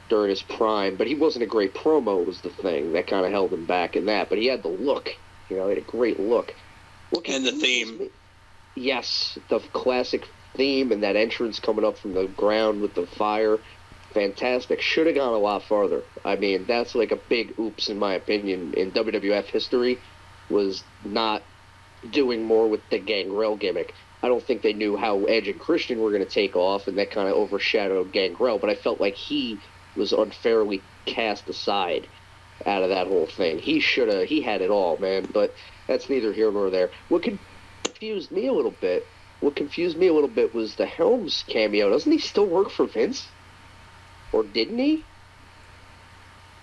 S3: during his prime, but he wasn't a great promo was the thing that kind of held him back in that. But he had the look. He had a great look.
S2: And the theme.
S3: Yes, the classic theme and that entrance coming up from the ground with the fire. Fantastic. Should have gone a lot farther. I mean, that's like a big oops, in my opinion, in WWF history, was not doing more with the Gangrel gimmick. I don't think they knew how Edge and Christian were going to take off, and that kind of overshadowed Gangrel, but I felt like he was unfairly cast aside out of that whole thing. He had it all, man, but that's neither here nor there. What confused me a little bit was the Helms cameo. Doesn't he still work for Vince? Or didn't he?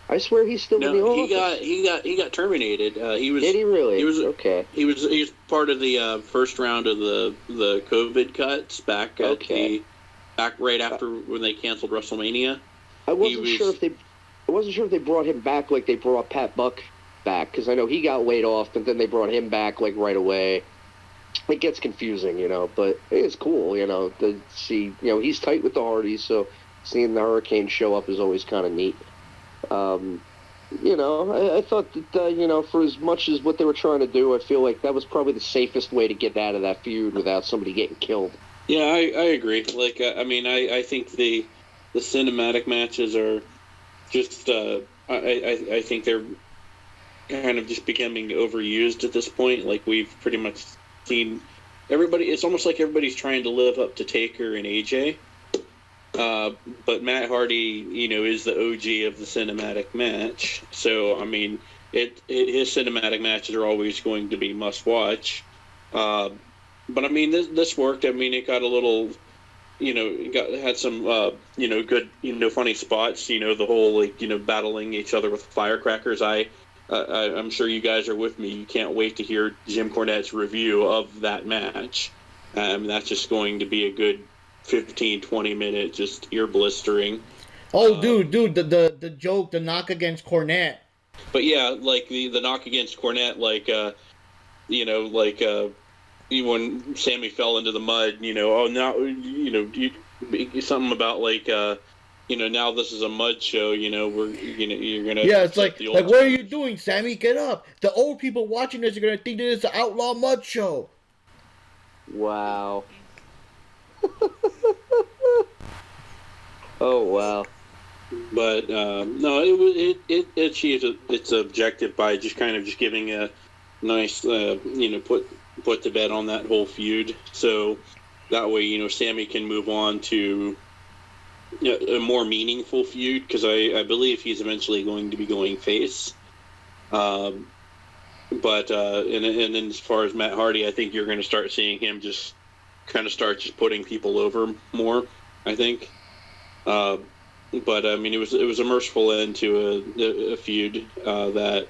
S3: I swear he's still in the office.
S2: He got terminated. Did
S3: he really?
S2: He was
S3: okay.
S2: He was part of the first round of the COVID cuts back right after when they canceled WrestleMania.
S3: I wasn't sure if they brought him back like they brought Pat Buck back, because I know he got laid off, but then they brought him back like right away. It gets confusing, but it is cool, to see, he's tight with the Hardys, so seeing the Hurricane show up is always kind of neat. I thought that, for as much as what they were trying to do, I feel like that was probably the safest way to get out of that feud without somebody getting killed.
S2: Yeah, I agree. Like, I think the cinematic matches are just, I think they're kind of just becoming overused at this point. Like, we've pretty much seen everybody, it's almost like everybody's trying to live up to Taker and AJ. But Matt Hardy, is the OG of the cinematic match. So, I mean, his cinematic matches are always going to be must-watch. But I mean, this worked. I mean, it got a little, had some, good, funny spots. The whole battling each other with firecrackers. I'm sure you guys are with me. You can't wait to hear Jim Cornette's review of that match. That's just going to be a good 15, 20 minute, just ear blistering.
S1: Oh, dude, the joke, the knock against Cornette.
S2: But yeah, like the knock against Cornette, when Sammy fell into the mud, something about now this is a mud show, you're gonna.
S1: Yeah, it's like what are you doing, Sammy? Get up! The old people watching this are gonna think that it's an outlaw mud show.
S3: Wow. Oh wow.
S2: But no, it achieved its objective by just giving a nice put to bed on that whole feud. So that way, Sammy can move on to a more meaningful feud, because I believe he's eventually going to be going face. But and then as far as Matt Hardy, I think you're going to start seeing him just putting people over more, I think. But I mean, it was a merciful end to a feud that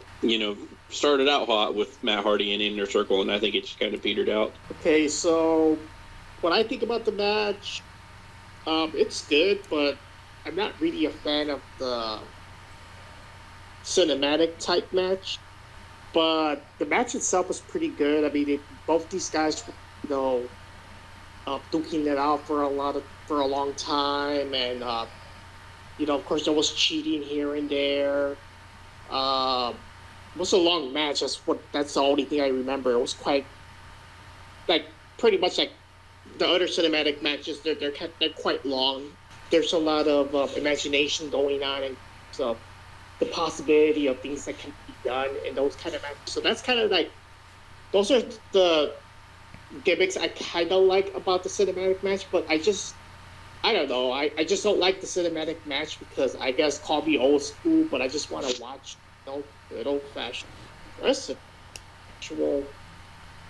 S2: started out hot with Matt Hardy in Inner Circle, and I think it just kind of petered out.
S5: Okay, so when I think about the match, it's good, but I'm not really a fan of the cinematic type match. But the match itself was pretty good. I mean, both these guys, duking it out for a long time, and of course there was cheating here and there. It was a long match. That's the only thing I remember. It was quite pretty much like the other cinematic matches. They're quite long. There's a lot of imagination going on, and so the possibility of things that can be done in those kind of matches. So that's kind of those are the gimmicks I kind of like about the cinematic match. But I don't know. I just don't like the cinematic match because I guess call me old school, but I just want to watch good old fashioned wrestling, actual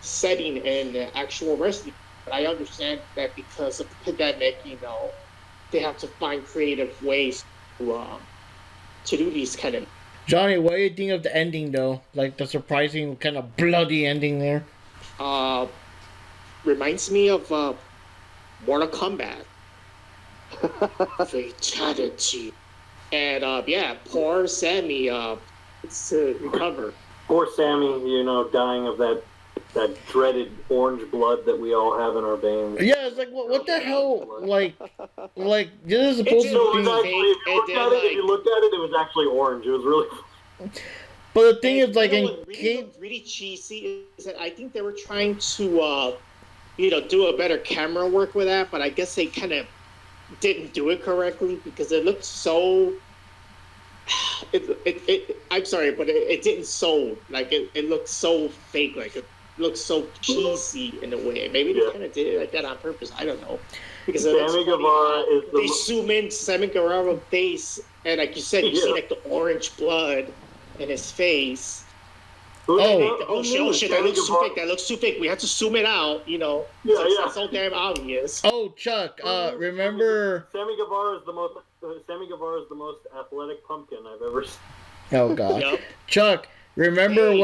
S5: setting and actual wrestling. But I understand that because of the pandemic, they have to find creative ways to do these kind of.
S1: Johnny, what do you think of the ending though? Like the surprising kind of bloody ending there.
S5: Reminds me of Mortal Kombat. Fatality. And poor Sammy to recover.
S4: Poor Sammy, dying of that dreaded orange blood that we all have in our veins.
S1: Yeah, it's like what the hell? Like this is supposed to be.
S4: If you looked at it, it was actually orange. It was really.
S1: But the thing is,
S5: really cheesy is that I think they were trying to, do a better camera work with that, but I guess they kind of didn't do it correctly because it looked so. I'm sorry, but it didn't so it looked so fake, it looked so cheesy in a way. Maybe they kind of did it like that on purpose. I don't know because
S4: Sammy Guevara
S5: they zoom in Sammy Guevara's face, and like you said, you see the orange blood in his face. Oh shit! That looks too fake. That looks too fake. We have to zoom it out. It's so damn obvious.
S1: Oh, Chuck, remember?
S4: Sammy Guevara is the most athletic pumpkin I've ever seen.
S1: Oh God, yep. Chuck, remember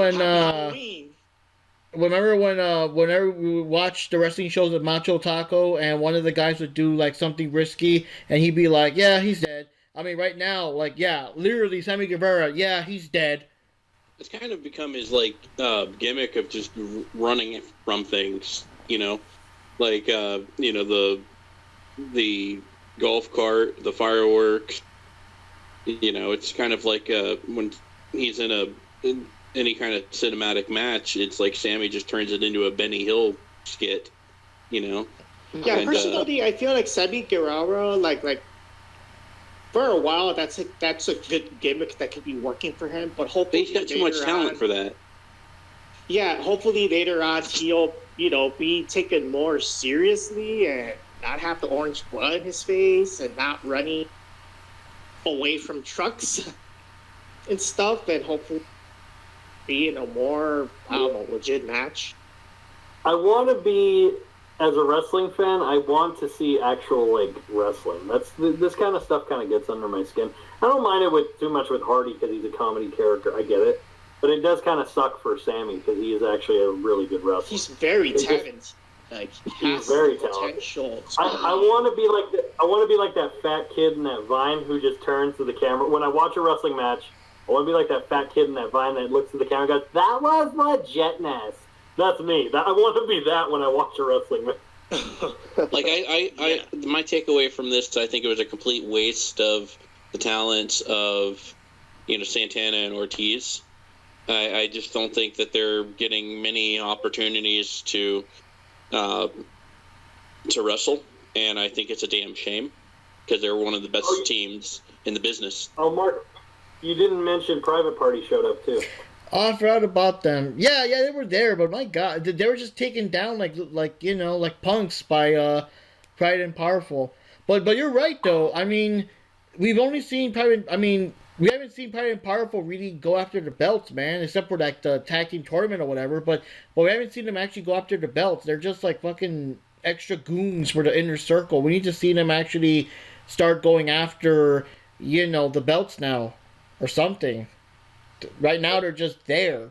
S1: whenever we watched the wrestling shows with Macho Taco, and one of the guys would do something risky, and he'd be like, "Yeah, he's dead." I mean, right now, literally, Sammy Guevara, yeah, he's dead.
S2: It's kind of become his gimmick of just running from things, the golf cart, the fireworks. It's kind of like when he's in any kind of cinematic match, it's like Sammy just turns it into a Benny Hill skit, Yeah,
S5: personally, I feel like Sammy Guevara, for a while, that's a good gimmick that could be working for him. But hopefully,
S2: he's got too much talent for that.
S5: Yeah, hopefully later on he'll be taken more seriously and not have the orange blood in his face and not running away from trucks and stuff, and hopefully be in a more legit match.
S4: I want to be, as a wrestling fan, I want to see actual like wrestling. This kind of stuff kind of gets under my skin. I don't mind it with too much with Hardy because he's a comedy character. I get it, but it does kind of suck for Sammy because he is actually a really good wrestler.
S5: He's very talented. Like
S4: he's very talented.
S5: Potential.
S4: I want to be like I want to be like that fat kid in that Vine who just turns to the camera when I watch a wrestling match. I want to be like that fat kid in that Vine that looks to the camera and goes, "That was legitness." That's me. I want to be that when I watch a wrestling match.
S2: Like my takeaway from this, I think it was a complete waste of the talents of, Santana and Ortiz. I just don't think that they're getting many opportunities to wrestle, and I think it's a damn shame because they're one of the best teams in the business.
S4: Oh, Mark, you didn't mention Private Party showed up too.
S1: Oh, I forgot about them. Yeah, they were there, but my God, they were just taken down like punks by Pride and Powerful. But you're right though. I mean, we've only seen Pride. We haven't seen Pride and Powerful really go after the belts, man, except for like the tag team tournament or whatever. But we haven't seen them actually go after the belts. They're just like fucking extra goons for the inner circle. We need to see them actually start going after, the belts now, or something. Right now they're just there.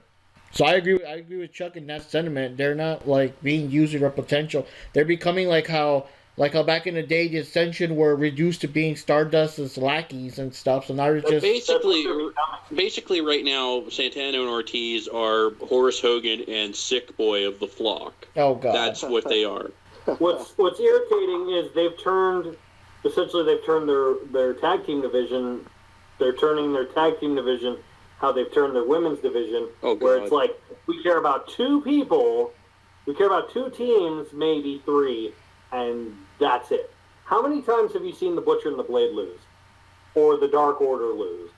S1: So I agree with Chuck in that sentiment. They're not like being used to their potential. They're becoming like how back in the day the Ascension were reduced to being Stardust's lackeys and stuff. So now they're just
S2: basically right now Santana and Ortiz are Horace Hogan and Sick Boy of the Flock.
S1: Oh God,
S2: that's what they are.
S4: What's irritating is they've turned their tag team division. They're turning their tag team division how they've turned their women's division, where it's like, we care about two people, we care about two teams, maybe three, and that's it. How many times have you seen the Butcher and the Blade lose? Or the Dark Order lose?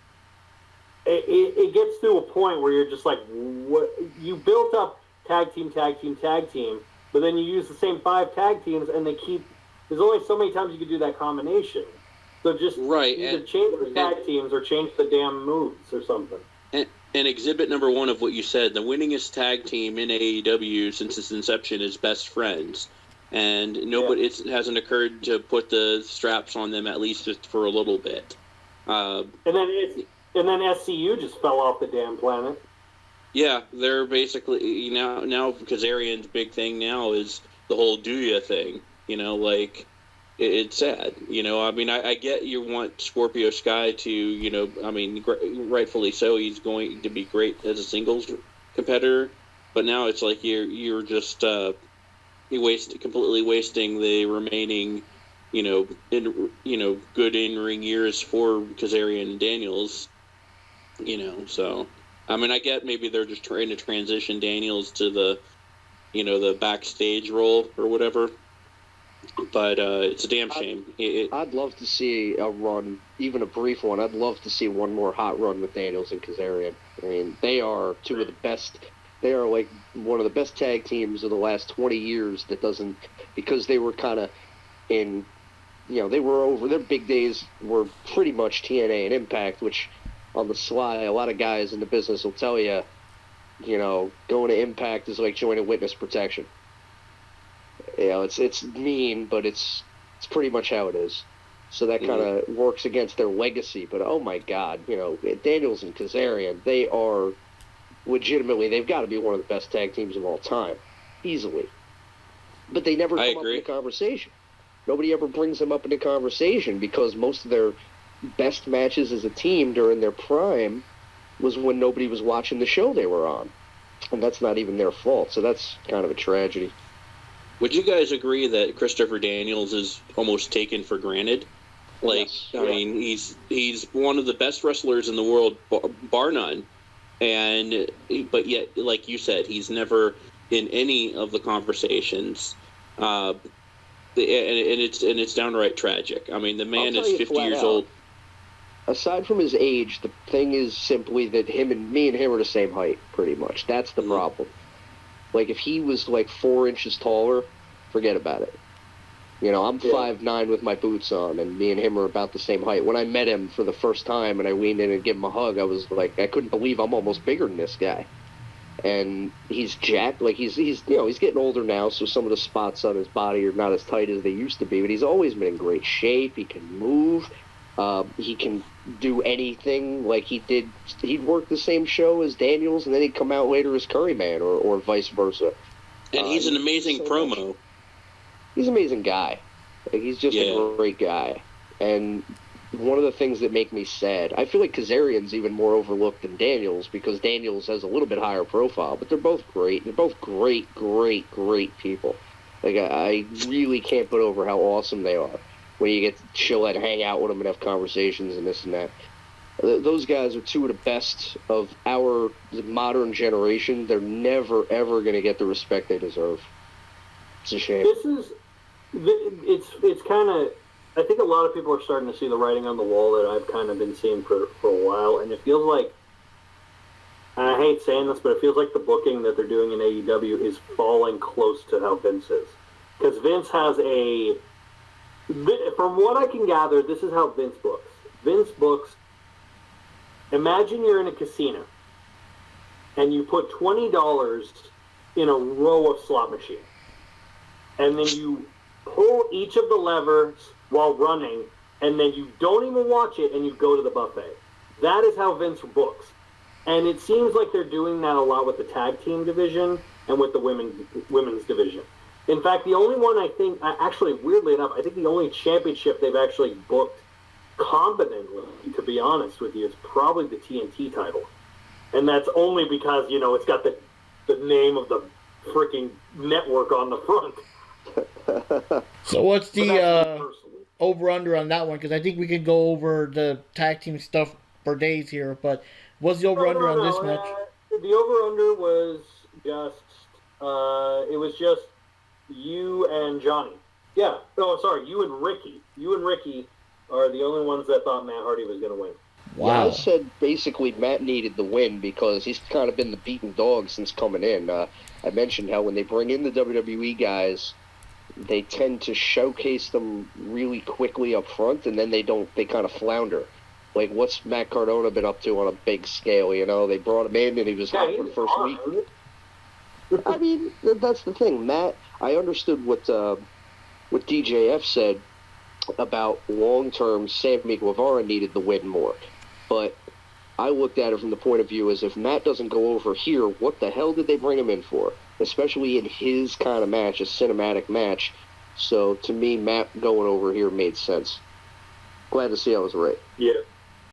S4: It gets to a point where you're just like, what? You built up tag team, but then you use the same 5 tag teams, and there's only so many times you can do that combination. So just either change the tag teams or change the damn moves or something.
S2: And exhibit number 1 of what you said, the winningest tag team in AEW since its inception is Best Friends. And it hasn't occurred to put the straps on them at least just for a little bit.
S4: And then SCU just fell off the damn planet.
S2: Yeah, they're basically now Kazarian's big thing now is the whole do ya thing. It's sad. I get you want Scorpio Sky to, rightfully so. He's going to be great as a singles competitor, but now it's like you're just completely wasting the remaining, good in-ring years for Kazarian and Daniels. So I get maybe they're just trying to transition Daniels to the, the backstage role or whatever. But it's a damn shame.
S3: I'd love to see a run, even a brief one. I'd love to see one more hot run with Daniels and Kazarian. I mean, they are two of the best. They are like one of the best tag teams of the last 20 years because they were kind of in, they were over. Their big days were pretty much TNA and Impact, which on the sly, a lot of guys in the business will tell you, going to Impact is like joining witness protection. It's mean, but it's pretty much how it is. So that kind of works against their legacy. But oh my God, Daniels and Kazarian, they are legitimately, they've got to be one of the best tag teams of all time, easily. But they never come up in the conversation. Nobody ever brings them up in the conversation because most of their best matches as a team during their prime was when nobody was watching the show they were on, and that's not even their fault. So that's kind of a tragedy.
S2: Would you guys agree that Christopher Daniels is almost taken for granted? Yes. I mean, he's one of the best wrestlers in the world, bar none. But yet, like you said, he's never in any of the conversations. And it's downright tragic. I mean, the man is 50 years old.
S3: Aside from his age, the thing is simply that me and him are the same height, pretty much. That's the problem. Like, if he was, 4 inches taller, forget about it. I'm 5'9" with my boots on, and me and him are about the same height. When I met him for the first time and I leaned in and gave him a hug, I was like, I couldn't believe I'm almost bigger than this guy. and he's jacked. Like he's getting older now, so some of the spots on his body are not as tight as they used to be. But he's always been in great shape. He can move. He can do anything. Like he'd work the same show as Daniels, and then he'd come out later as Curryman, or vice versa.
S2: And he's an amazing promo.
S3: He's an amazing guy. Like, he's just a great guy. And one of the things that make me sad, I feel like Kazarian's even more overlooked than Daniels, because Daniels has a little bit higher profile, but they're both great. They're both great, great, great people. Like, I really can't put over how awesome they are when you get to chill and hang out with them and have conversations and this and that. Those guys are two of the best of our modern generation. They're never, ever going to get the respect they deserve. It's a shame.
S4: It's kind of, I think a lot of people are starting to see the writing on the wall that I've kind of been seeing for a while, and it feels like, and I hate saying this, but it feels like the booking that they're doing in AEW is falling close to how Vince is. Because Vince has from what I can gather, this is how Vince books. Vince books, imagine you're in a casino, and you put $20 in a row of slot machines. And then you pull each of the levers while running, and then you don't even watch it, and you go to the buffet. That is how Vince books. And it seems like they're doing that a lot with the tag team division and with the women's division. In fact, the only one I think, actually, weirdly enough, I think the only championship they've actually booked competently, to be honest with you, is probably the TNT title. And that's only because, it's got the name of the freaking network on the front.
S1: So what's the over-under on that one? Because I think we could go over the tag team stuff for days here, but what's the over-under on this match?
S4: The over-under was just you and Johnny. Yeah. Oh, sorry, you and Rikki. You and Rikki are the only ones that thought Matt Hardy was going to win.
S3: Wow. Yeah, I said basically Matt needed the win because he's kind of been the beaten dog since coming in. I mentioned how when they bring in the WWE guys, they tend to showcase them really quickly up front, and then they kind of flounder. Like, what's Matt Cardona been up to on a big scale, They brought him in, and he was hot for the first week. I mean, that's the thing. Matt, I understood what DJF said about long-term Sammy Guevara needed the win more. But I looked at it from the point of view as if Matt doesn't go over here, what the hell did they bring him in for? Especially in his kind of match, a cinematic match. So, to me, Matt going over here made sense. Glad to see I was right.
S4: Yeah.